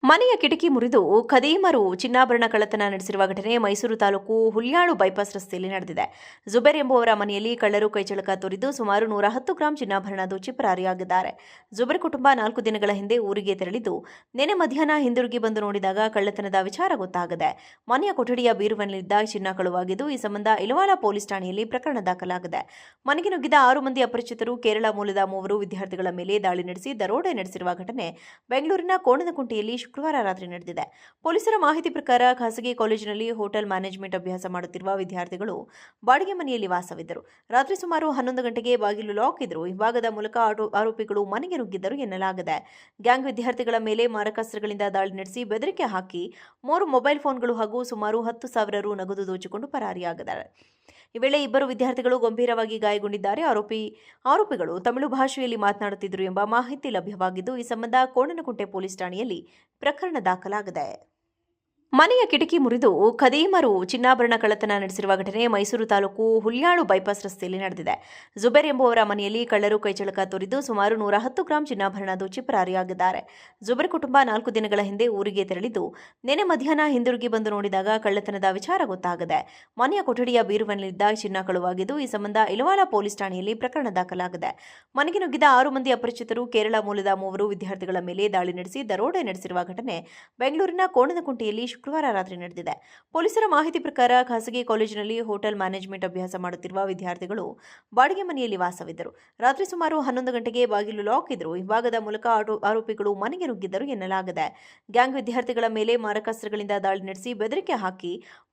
ಮನೆಯ ಕಿಟಕಿ ಮುರಿದು ಖದೀಮರು ಚಿನ್ನಾಭರಣ ಕಳ್ಳತನ ನಡೆಸಿರುವ ಘಟನೆ ಮೈಸೂರು ತಾಲೂಕು ಹುಲ್ಯಾಳು ಬೈಪಾಸ್ ರಸ್ತೆಯಲ್ಲಿ ನಡೆದಿದೆ. ಜುಬೇರ್ ಎಂಬುವರ ಮನೆಯಲ್ಲಿ ಕಳ್ಳರು ಕೈಚಳಕ ತೋರಿದ್ದು ಸುಮಾರು 110 ಗ್ರಾಂ ಚಿನ್ನಾಭರಣ ದೋಚಿ ಪರಾರಿಯಾಗಿದ್ದಾರೆ. ಜುಬೇರ್ ಕುಟುಂಬ 4 ದಿನಗಳ ಹಿಂದೆ ಊರಿಗೆ ತೆರಳಿದ್ದು ನಿನ್ನೆ ಮಧ್ಯಾಹ್ನ ಹಿಂದಿರುಗಿ ಬಂದು ನೋಡಿದಾಗ ಕಳ್ಳತನದ ವಿಚಾರ ಗೊತ್ತಾಗಿದೆ. ಮನೆಯ ಕೊಠಡಿಯ ಬೀರುವಿನಲ್ಲಿದ್ದ ಚಿನ್ನ ಕಳುವಾಗಿದ್ದು ಈ ಸಂಬಂಧ ಇಲವಾಲ ಪೊಲೀಸ್ ಠಾಣೆಯಲ್ಲಿ ಪ್ರಕರಣ ದಾಖಲಾಗಿದೆ. ಮನೆಗೆ ನುಗ್ಗಿದ 6 ಮಂದಿ ಅಪರಿಚಿತರು ಕೇರಳ ಮೂಲದ 3 ವಿದ್ಯಾರ್ಥಿಗಳ ಮೇಲೆ ದಾಳಿ ನಡೆಸಿ ದರೋಡೆ ನಡೆಸಿರುವ ಘಟನೆ ಬೆಂಗಳೂರಿನ ಕೋಣನಕುಂಟೆಯಲ್ಲಿ ಶುಕ್ರವಾರ ರಾತ್ರಿ ನಡೆದಿದೆ. ಪೊಲೀಸರ ಮಾಹಿತಿ ಪ್ರಕಾರ ಖಾಸಗಿ ಕಾಲೇಜಿನಲ್ಲಿ ಹೋಟೆಲ್ ಮ್ಯಾನೇಜ್ಮೆಂಟ್ ಅಭ್ಯಾಸ ಮಾಡುತ್ತಿರುವ ವಿದ್ಯಾರ್ಥಿಗಳು ಬಾಡಿಗೆ ಮನೆಯಲ್ಲಿ ವಾಸವಿದ್ದರು. ರಾತ್ರಿ ಸುಮಾರು 11 ಗಂಟೆಗೆ ಬಾಗಿಲು ಲಾಕ್ ಇದ್ದರೂ ಹಿಂಭಾಗದ ಮೂಲಕ ಆರೋಪಿಗಳು ಮನೆಗೆ ನುಗ್ಗಿದ್ದರು ಎನ್ನಲಾಗಿದೆ. ಗ್ಯಾಂಗ್ ವಿದ್ಯಾರ್ಥಿಗಳ ಮೇಲೆ ಮಾರಕಾಸ್ತ್ರಗಳಿಂದ ದಾಳಿ ನಡೆಸಿ ಬೆದರಿಕೆ ಹಾಕಿ 3 ಮೊಬೈಲ್ ಫೋನ್ಗಳು ಹಾಗೂ ಸುಮಾರು 10,000 ರು ನಗದು ದೋಚಿಕೊಂಡು ಪರಾರಿಯಾಗಿದ್ದಾರೆ. ಈ ವೇಳೆ 2 ವಿದ್ಯಾರ್ಥಿಗಳು ಗಂಭೀರವಾಗಿ ಗಾಯಗೊಂಡಿದ್ದಾರೆ. ಆರೋಪಿಗಳು ತಮಿಳು ಭಾಷೆಯಲ್ಲಿ ಮಾತನಾಡುತ್ತಿದ್ದರು ಎಂಬ ಮಾಹಿತಿ ಲಭ್ಯವಾಗಿದ್ದು ಈ ಸಂಬಂಧ ಕೋಣನಕುಂಟೆ ಪೊಲೀಸ್ ಠಾಣೆಯಲ್ಲಿ ಪ್ರಕರಣ ದಾಖಲಾಗಿದೆ. ಮನೆಯ ಕಿಟಕಿ ಮುರಿದು ಖದೀಮರು ಚಿನ್ನಾಭರಣ ಕಳ್ಳತನ ನಡೆಸಿರುವ ಘಟನೆ ಮೈಸೂರು ತಾಲೂಕು ಹುಲ್ಯಾಳು ಬೈಪಾಸ್ ರಸ್ತೆಯಲ್ಲಿ ನಡೆದಿದೆ. ಜುಬೇರ್ ಎಂಬುವರ ಮನೆಯಲ್ಲಿ ಕಳ್ಳರು ಕೈಚಳಕ ತೋರಿದ್ದು ಸುಮಾರು 110 ಗ್ರಾಂ ಚಿನ್ನಾಭರಣ ದೋಚಿ ಪರಾರಿಯಾಗಿದ್ದಾರೆ. ಜುಬೇರ್ ಕುಟುಂಬ 4 ದಿನಗಳ ಹಿಂದೆ ಊರಿಗೆ ತೆರಳಿದ್ದು ನಿನ್ನೆ ಮಧ್ಯಾಹ್ನ ಹಿಂದಿರುಗಿ ಬಂದು ನೋಡಿದಾಗ ಕಳ್ಳತನದ ವಿಚಾರ ಗೊತ್ತಾಗಿದೆ. ಮನೆಯ ಕೊಠಡಿಯ ಬೀರುವಿನಲ್ಲಿದ್ದ ಚಿನ್ನ ಕಳುವಾಗಿದ್ದು ಈ ಸಂಬಂಧ ಇಲವಾಲ ಪೊಲೀಸ್ ಠಾಣೆಯಲ್ಲಿ ಪ್ರಕರಣ ದಾಖಲಾಗಿದೆ. ಮನೆಗೆ ನುಗ್ಗಿದ 6 ಮಂದಿ ಅಪರಿಚಿತರು ಕೇರಳ ಮೂಲದ 3 ವಿದ್ಯಾರ್ಥಿಗಳ ಮೇಲೆ ದಾಳಿ ನಡೆಸಿ ದರೋಡೆ ನಡೆಸಿರುವ ಘಟನೆ ಬೆಂಗಳೂರಿನ ಕೋಣನಕುಂಟೆಯಲ್ಲಿ ಶುಕ್ರವಾರ ರಾತ್ರಿ ನಡೆದಿದೆ. ಪೊಲೀಸರ ಮಾಹಿತಿ ಪ್ರಕಾರ ಖಾಸಗಿ ಕಾಲೇಜಿನಲ್ಲಿ ಹೋಟೆಲ್ ಮ್ಯಾನೇಜ್ಮೆಂಟ್ ಅಭ್ಯಾಸ ಮಾಡುತ್ತಿರುವ ವಿದ್ಯಾರ್ಥಿಗಳು ಬಾಡಿಗೆ ಮನೆಯಲ್ಲಿ ವಾಸವಿದ್ದರು. ರಾತ್ರಿ ಸುಮಾರು 11 ಗಂಟೆಗೆ ಬಾಗಿಲು ಲಾಕ್ ಇದ್ದರೂ ಹಿಂಭಾಗದ ಮೂಲಕ ಆರೋಪಿಗಳು ಮನೆಗೆ ನುಗ್ಗಿದ್ದರು ಎನ್ನಲಾಗಿದೆ. ಗ್ಯಾಂಗ್ ವಿದ್ಯಾರ್ಥಿಗಳ ಮೇಲೆ ಮಾರಕಾಸ್ತ್ರಗಳಿಂದ ದಾಳಿ ನಡೆಸಿ ಬೆದರಿಕೆ ಹಾಕಿ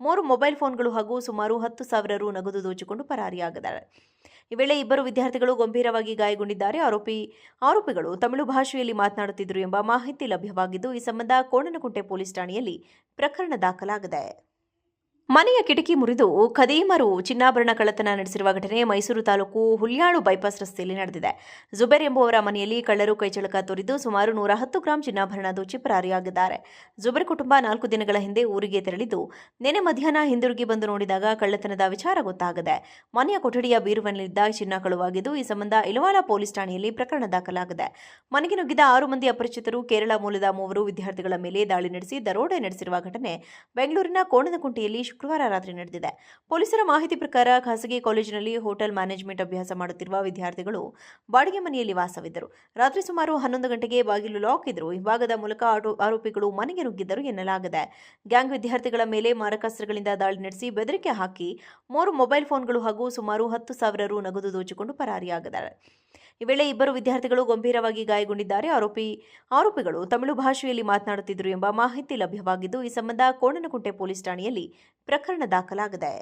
3 ಮೊಬೈಲ್ ಫೋನ್ಗಳು ಹಾಗೂ ಸುಮಾರು 10,000 ರು ನಗದು ದೋಚಿಕೊಂಡು ಪರಾರಿಯಾಗಿದ್ದಾರೆ. ಈ ವೇಳೆ 2 ವಿದ್ಯಾರ್ಥಿಗಳು ಗಂಭೀರವಾಗಿ ಗಾಯಗೊಂಡಿದ್ದಾರೆ. ಆರೋಪಿಗಳು ತಮಿಳು ಭಾಷೆಯಲ್ಲಿ ಮಾತನಾಡುತ್ತಿದ್ದರು ಎಂಬ ಮಾಹಿತಿ ಲಭ್ಯವಾಗಿದ್ದು ಈ ಸಂಬಂಧ ಕೋಣನಕುಂಟೆ ಪೊಲೀಸ್ ಠಾಣೆಯಲ್ಲಿ ಪ್ರಕರಣ ದಾಖಲಾಗಿದೆ. ಮನೆಯ ಕಿಟಕಿ ಮುರಿದು ಖದೀಮರು ಚಿನ್ನಾಭರಣ ಕಳ್ಳತನ ನಡೆಸಿರುವ ಘಟನೆ ಮೈಸೂರು ತಾಲೂಕು ಹುಲ್ಯಾಳು ಬೈಪಾಸ್ ರಸ್ತೆಯಲ್ಲಿ ನಡೆದಿದೆ. ಜುಬೇರ್ ಎಂಬುವರ ಮನೆಯಲ್ಲಿ ಕಳ್ಳರು ಕೈಚಳಕ ತೋರಿದ್ದು ಸುಮಾರು 110 ಗ್ರಾಂ ಚಿನ್ನಾಭರಣ ದೋಚಿ ಪರಾರಿಯಾಗಿದ್ದಾರೆ. ಜುಬೇರ್ ಕುಟುಂಬ 4 ದಿನಗಳ ಹಿಂದೆ ಊರಿಗೆ ತೆರಳಿದ್ದು ನಿನ್ನೆ ಮಧ್ಯಾಹ್ನ ಹಿಂದಿರುಗಿ ಬಂದು ನೋಡಿದಾಗ ಕಳ್ಳತನದ ವಿಚಾರ ಗೊತ್ತಾಗಿದೆ. ಮನೆಯ ಕೊಠಡಿಯ ಬೀರುವಿನಲ್ಲಿದ್ದ ಚಿನ್ನ ಕಳುವಾಗಿದ್ದು ಈ ಸಂಬಂಧ ಇಲವಾಲ ಪೊಲೀಸ್ ಠಾಣೆಯಲ್ಲಿ ಪ್ರಕರಣ ದಾಖಲಾಗಿದೆ. ಮನೆಗೆ ನುಗ್ಗಿದ 6 ಮಂದಿ ಅಪರಿಚಿತರು ಕೇರಳ ಮೂಲದ 3 ವಿದ್ಯಾರ್ಥಿಗಳ ಮೇಲೆ ದಾಳಿ ನಡೆಸಿ ದರೋಡೆ ನಡೆಸಿರುವ ಘಟನೆ ಬೆಂಗಳೂರಿನ ಕೋಣನಕುಂಟೆಯಲ್ಲಿ ಶುಕ್ರವಾರ ರಾತ್ರಿ ನಡೆದಿದೆ. ಪೊಲೀಸರ ಮಾಹಿತಿ ಪ್ರಕಾರ ಖಾಸಗಿ ಕಾಲೇಜಿನಲ್ಲಿ ಹೋಟೆಲ್ ಮ್ಯಾನೇಜ್ಮೆಂಟ್ ಅಭ್ಯಾಸ ಮಾಡುತ್ತಿರುವ ವಿದ್ಯಾರ್ಥಿಗಳು ಬಾಡಿಗೆ ಮನೆಯಲ್ಲಿ ವಾಸವಿದ್ದರು. ರಾತ್ರಿ ಸುಮಾರು 11 ಗಂಟೆಗೆ ಬಾಗಿಲು ಲಾಕ್ ಇದ್ದರೂ ಹಿಂಭಾಗದ ಮೂಲಕ ಆರೋಪಿಗಳು ಮನೆಗೆ ನುಗ್ಗಿದ್ದರು ಎನ್ನಲಾಗಿದೆ. ಗ್ಯಾಂಗ್ ವಿದ್ಯಾರ್ಥಿಗಳ ಮೇಲೆ ಮಾರಕಾಸ್ತ್ರಗಳಿಂದ ದಾಳಿ ನಡೆಸಿ ಬೆದರಿಕೆ ಹಾಕಿ 3 ಮೊಬೈಲ್ ಫೋನ್ಗಳು ಹಾಗೂ ಸುಮಾರು 10,000 ರು ನಗದು ದೋಚಿಕೊಂಡು ಪರಾರಿಯಾಗಿದ್ದಾರೆ. ಈ ವೇಳೆ 2 ವಿದ್ಯಾರ್ಥಿಗಳು ಗಂಭೀರವಾಗಿ ಗಾಯಗೊಂಡಿದ್ದಾರೆ. ಆರೋಪಿಗಳು ತಮಿಳು ಭಾಷೆಯಲ್ಲಿ ಮಾತನಾಡುತ್ತಿದ್ದರು ಎಂಬ ಮಾಹಿತಿ ಲಭ್ಯವಾಗಿದ್ದು ಈ ಸಂಬಂಧ ಕೋಣನಕುಂಟೆ ಪೊಲೀಸ್ ಠಾಣೆಯಲ್ಲಿ ಪ್ರಕರಣ ದಾಖಲಾಗಿದೆ.